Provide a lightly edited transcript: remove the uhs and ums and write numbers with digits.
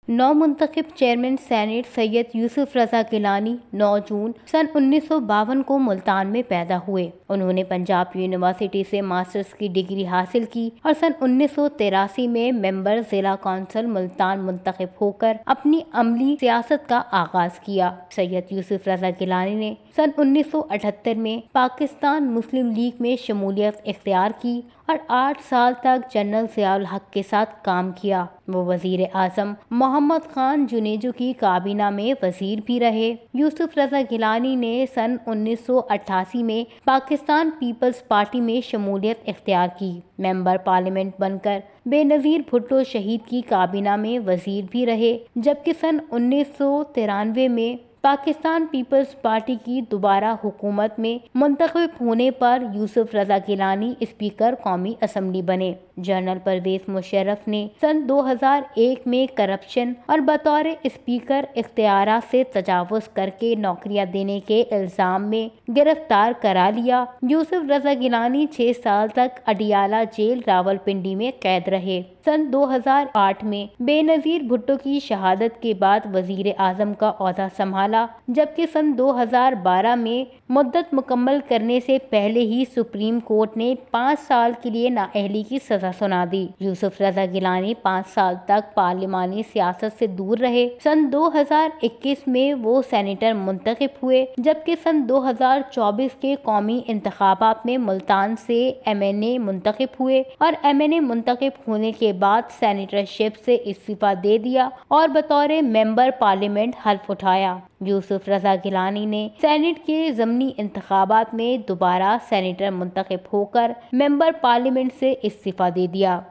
नौ मुंतखब chairman senate Syed Yusuf रजा गिलानी 9 जून सन 1952 को मुल्तान में पैदा हुए। उन्होंने पंजाब यूनिवर्सिटी से मास्टर्स की डिग्री हासिल की और सन 1983 में मेंबर जिला कौंसिल मुल्तान मुंतखब होकर अपनी अमली सियासत का आगाज किया। सैयद यूसुफ रजा गिलानी ने सन 1978 में पाकिस्तान मुस्लिम लीग में शमूलियत इख्तियार की और 8 साल तक जनरल ज़ियाउल हक के साथ काम किया। वो वजीर आजम मोहम्मद खान जुनेजो की काबीना में वजीर भी रहे। यूसुफ रजा गिलानी ने सन 1988 में पाकिस्तान पीपल्स पार्टी में शमूलियत इख्तियार की। मेंबर पार्लियामेंट बनकर बेनज़ीर भुट्टो शहीद की काबीना में वजीर भी रहे, जबकि सन 1993 में पाकिस्तान पीपल्स पार्टी की दोबारा हुकूमत में मुंतखब होने पर यूसुफ रजा गिलानी स्पीकर कौमी असम्बली बने। जनरल परवेज मुशर्रफ ने सन 2001 में करप्शन और बतौर स्पीकर इख्तियारात से तजावुज़ करके नौकरियां देने के इल्जाम में गिरफ्तार करा लिया। यूसुफ रजा गिलानी 6 साल तक अडियाला जेल रावलपिंडी में कैद रहे। सन 2008 में बेनज़ीर भुट्टो की शहादत के बाद वजीर आजम का ओहदा संभाला, जबकि सन 2012 में मुद्दत मुकम्मल करने से पहले ही सुप्रीम कोर्ट ने 5 साल के लिए नाअहली की सजा सुना दी। यूसुफ रजा गिलानी 5 साल तक पार्लिमानी सियासत से दूर रहे। सन 2021 में वो सेनेटर मुंतखब हुए, जबकि सन 2024 के कौमी इंतखाबात में मुल्तान से MNA मुंतखब हुए और MNA मुंतखब होने के बाद सेनेटरशिप से इस्तीफा दे दिया और बतौर मेंबर पार्लियामेंट हल्फ उठाया। यूसुफ रजा गिलानी ने सेनेट के ज़मनी इंतखाबात में दोबारा सेनेटर मुंतखब होकर मेंबर पार्लियामेंट से इस्तीफा दे दिया।